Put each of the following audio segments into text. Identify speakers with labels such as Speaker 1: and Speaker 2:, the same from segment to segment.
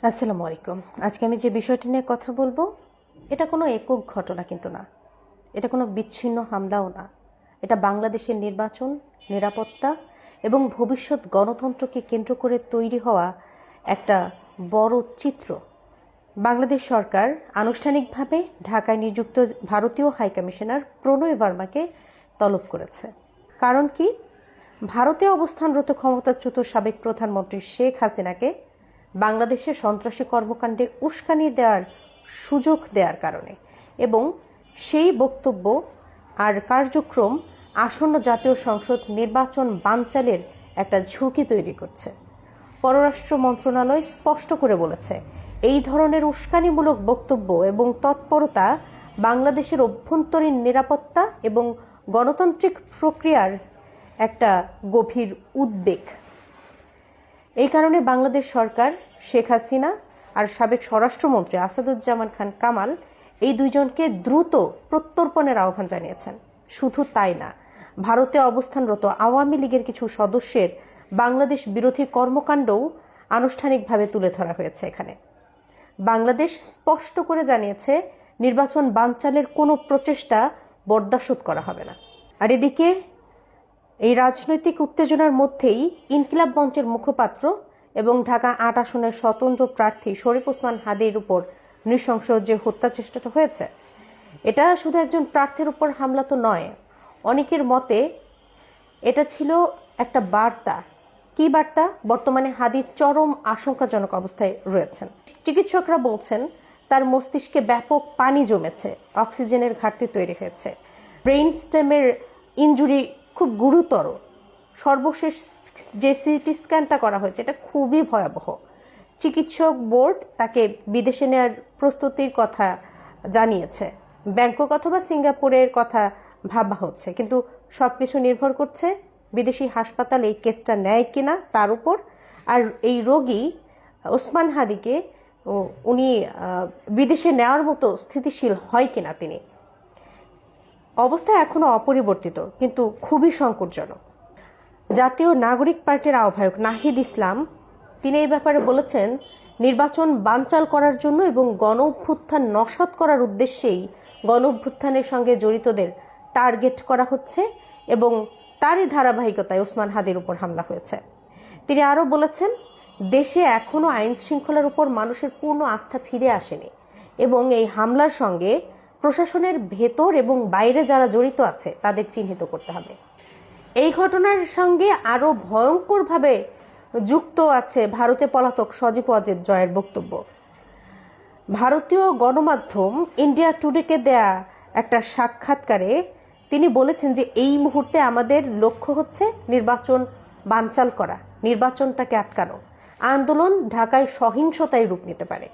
Speaker 1: আসসালামু আলাইকুম। আজকে আমি যে বিষয়টি নিয়ে কথা বলবো, এটা কোনো একক ঘটনা কিন্তু না, এটা কোনো বিচ্ছিন্ন হামলাও না। এটা বাংলাদেশের নির্বাচন, নিরাপত্তা এবং ভবিষ্যৎ গণতন্ত্রকে কেন্দ্র করে তৈরি হওয়া একটা বড় চিত্র। বাংলাদেশ সরকার আনুষ্ঠানিকভাবে ঢাকায় নিযুক্ত ভারতীয় হাইকমিশনার প্রণয় ভার্মাকে তলব করেছে। কারণ কি? ভারতে অবস্থানরত ক্ষমতাচ্যুত সাবেক প্রধানমন্ত্রী শেখ হাসিনাকে বাংলাদেশে সন্ত্রাসী কর্মকাণ্ডে উস্কানি দেওয়ার সুযোগ দেওয়ার কারণে এবং সেই বক্তব্য আর কার্যক্রম আসন্ন জাতীয় সংসদ নির্বাচন বানচালের একটা ঝুঁকি তৈরি করছে। পররাষ্ট্র মন্ত্রণালয় স্পষ্ট করে বলেছে, এই ধরনের উস্কানিমূলক বক্তব্য এবং তৎপরতা বাংলাদেশের অভ্যন্তরীণ নিরাপত্তা এবং গণতান্ত্রিক প্রক্রিয়ার একটা গভীর উদ্বেগ। এই কারণে বাংলাদেশ সরকার শেখ হাসিনা আর সাবেক স্বরাষ্ট্রমন্ত্রী আসাদুজ্জামান খান কামাল এই দুইজনকে দ্রুত প্রত্যর্পণের আহ্বান জানিয়েছেন। শুধু তাই না, ভারতে অবস্থানরত আওয়ামী লীগের কিছু সদস্যের বাংলাদেশ বিরোধী কর্মকাণ্ডও আনুষ্ঠানিকভাবে তুলে ধরা হয়েছে। এখানে বাংলাদেশ স্পষ্ট করে জানিয়েছে, নির্বাচন বানচালের কোনো প্রচেষ্টা বরদাস্ত করা হবে না। আর এদিকে এই রাজনৈতিক উত্তেজনার মধ্যেই ইনকিলাব মঞ্চের মুখপাত্র এবং ঢাকা ৮ আসনের স্বতন্ত্র প্রার্থী শরীফ ওসমান হাদির উপর নৃশংস যে হত্যা চেষ্টাটা হয়েছে, এটা শুধু একজন প্রার্থীর উপর হামলা তো নয়। অনেকের মতে এটা ছিল একটা বার্তা। কি বার্তা? বর্তমানে হাদি চরম আশঙ্কাজনক অবস্থায় রয়েছেন। চিকিৎসকরা বলছেন তার মস্তিষ্কে ব্যাপক পানি জমেছে, অক্সিজেনের ঘাটতি তৈরি হয়েছে, ব্রেইন স্টেমের ইনজুরি খুব গুরুতর। সর্বশেষ যে সিটি স্ক্যানটা করা হয়েছে এটা খুবই ভয়াবহ। চিকিৎসক বোর্ড তাকে বিদেশে নেওয়ার প্রস্তুতির কথা জানিয়েছে। ব্যাংকক অথবা সিঙ্গাপুরের কথা ভাবা হচ্ছে, কিন্তু সব কিছু নির্ভর করছে বিদেশি হাসপাতাল এই কেসটা নেয় কিনা তার উপর। আর এই রোগী ওসমান হাদিকে উনি বিদেশে নেওয়ার মতো স্থিতিশীল হয় কিনা। তিনি অবস্থা এখনো অপরিবর্তিত কিন্তু খুবই সংকটজনক। জাতীয় নাগরিক পার্টির আহ্বায়ক নাহিদ ইসলাম তিনি এই ব্যাপারে বলেছেন, নির্বাচন বানচাল করার জন্য এবং গণ অভ্যুত্থান নস্যাৎ করার উদ্দেশ্যেই গণ অভ্যুত্থানের সঙ্গে জড়িতদের টার্গেট করা হচ্ছে এবং তারই ধারাবাহিকতায় ওসমান হাদির উপর হামলা হয়েছে। তিনি আরও বলেছেন, দেশে এখনও আইন শৃঙ্খলার উপর মানুষের পূর্ণ আস্থা ফিরে আসেনি এবং এই হামলার সঙ্গে প্রশাসনের ভেতর এবং বাইরে যারা জড়িত আছে তাদের চিহ্নিত করতে হবে। এই ঘটনার সঙ্গে আরও ভয়ঙ্করভাবে যুক্ত আছে ভারতে পলাতক সজীব ওয়াজেদ জয়ের বক্তব্য। ভারতীয় গণমাধ্যম ইন্ডিয়া টুডেকে দেয়া একটা সাক্ষাৎকারে তিনি বলেছেন যে এই মুহূর্তে আমাদের লক্ষ্য হচ্ছে নির্বাচন বানচাল করা, নির্বাচনটাকে আটকানো। আন্দোলন ঢাকায় সহিংসতায় রূপ নিতে পারে।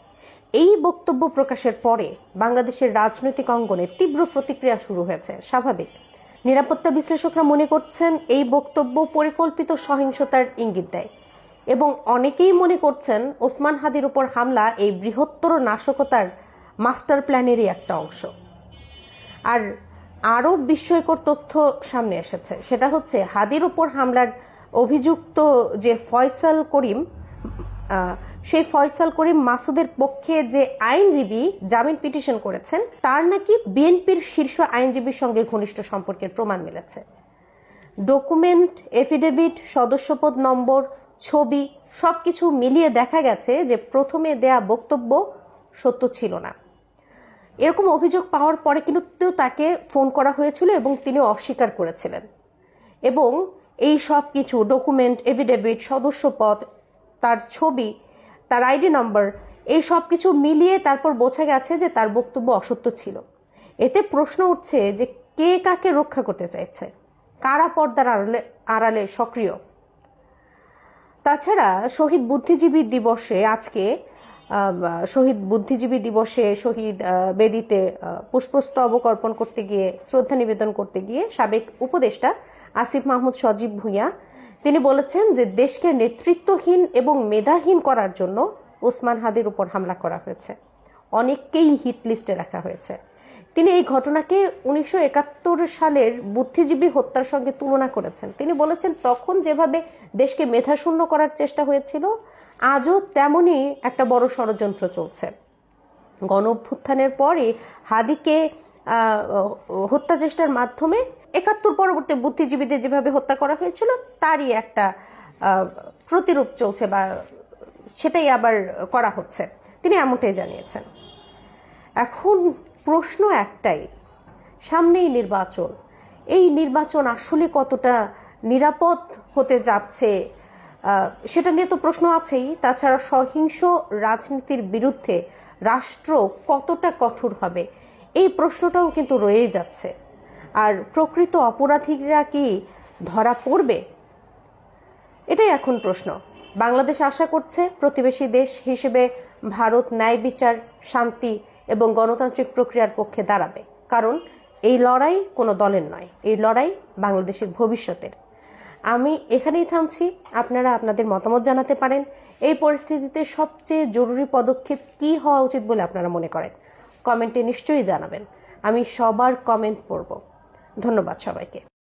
Speaker 1: এই বক্তব্য প্রকাশের পরে বাংলাদেশের রাজনৈতিক অঙ্গনে তীব্র প্রতিক্রিয়া শুরু হয়েছে। স্বাভাবিক। নিরাপত্তা বিশ্লেষকরা মনে করছেন এই বক্তব্য পরিকল্পিত সহিংসতার ইঙ্গিত দেয় এবং অনেকেই মনে করছেন ওসমান হাদির উপর হামলা এই বৃহত্তর নাশকতার মাস্টার প্ল্যানেরই একটা অংশ। আর আরও বিস্ময়কর তথ্য সামনে এসেছে, সেটা হচ্ছে হাদির উপর হামলার অভিযুক্ত যে ফয়সাল করিম, সেই ফয়সাল করিম মাসুদের পক্ষে যে আইনজীবী জামিন পিটিশন করেছেন তার নাকি বিএনপির শীর্ষ আইনজীবীর সঙ্গে ঘনিষ্ঠ সম্পর্কের প্রমাণ মিলেছে। ডকুমেন্ট, এফিডেভিট, সদস্যপদ নম্বর, ছবি সবকিছু মিলিয়ে দেখা গেছে যে প্রথমে দেয়া বক্তব্য সত্য ছিল না। এরকম অভিযোগ পাওয়ার পরে কিন্তু তাকে ফোন করা হয়েছিল এবং তিনি অস্বীকার করেছিলেন এবং এই সব কিছু ডকুমেন্ট, এফিডেভিট, সদস্যপদ, তার ছবি, তার আইডি নাম্বার, এই সব কিছু মিলিয়ে তারপর বোঝা গেছে যে তার বক্তব্য অসত্য ছিল। এতে প্রশ্ন উঠছে যে কে কাকে রক্ষা করতে চাইছে, কারা পর্দার আড়ালে সক্রিয়। তাছাড়া শহীদ বুদ্ধিজীবী দিবসে আজকে শহীদ বেদিতে পুষ্পস্তবক অর্পণ করতে গিয়ে, শ্রদ্ধা নিবেদন করতে গিয়ে সাবেক উপদেষ্টা আসিফ মাহমুদ সজীব ভুঁইয়া তিনি বলেছেন যে দেশকে নেতৃত্বহীন এবং মেধাহীন করার জন্য ওসমান হাদির উপর হামলা করা হয়েছে, অনেককেই হিট লিস্টে রাখা হয়েছে। তিনি এই ঘটনাকে 1971 সালের বুদ্ধিজীবী হত্যার সঙ্গে তুলনা করেছেন। তিনি বলেছেন তখন যেভাবে দেশকে মেধাশূন্য করার চেষ্টা হয়েছিল, আজও তেমনই একটা বড় ষড়যন্ত্র চলছে। গণ অভ্যুত্থানের পরে হাদিকে হত্যা চেষ্টার মাধ্যমে ৭১ পরবর্তী বুদ্ধিজীবীদের যেভাবে হত্যা করা হয়েছিল তারই একটা প্রতিরূপ চলছে, বা সেটাই আবার করা হচ্ছে, তিনি এমনটাই জানিয়েছেন। এখন প্রশ্ন একটাই, সামনেই নির্বাচন, এই নির্বাচন আসলে কতটা নিরাপদ হতে যাচ্ছে সেটা নিয়ে তো প্রশ্ন আছেই। তাছাড়া সহিংস রাজনীতির বিরুদ্ধে রাষ্ট্র কতটা কঠোর হবে এই প্রশ্নটাও কিন্তু রয়েই যাচ্ছে। আর প্রকৃত অপরাধীরা কি ধরা পড়বে, এটাই এখন প্রশ্ন। বাংলাদেশ আশা করছে প্রতিবেশী দেশ হিসেবে ভারত ন্যায় বিচার, শান্তি এবং গণতান্ত্রিক প্রক্রিয়ার পক্ষে দাঁড়াবে, কারণ এই লড়াই কোনো দলের নয়, এই লড়াই বাংলাদেশের ভবিষ্যতের। আমি এখানেই থামছি। আপনারা আপনাদের মতামত জানাতে পারেন এই পরিস্থিতিতে সবচেয়ে জরুরি পদক্ষেপ কী হওয়া উচিত বলে আপনারা মনে করেন, কমেন্টে নিশ্চয়ই জানাবেন। আমি সবার কমেন্ট পড়ব। ধন্যবাদ সবাইকে।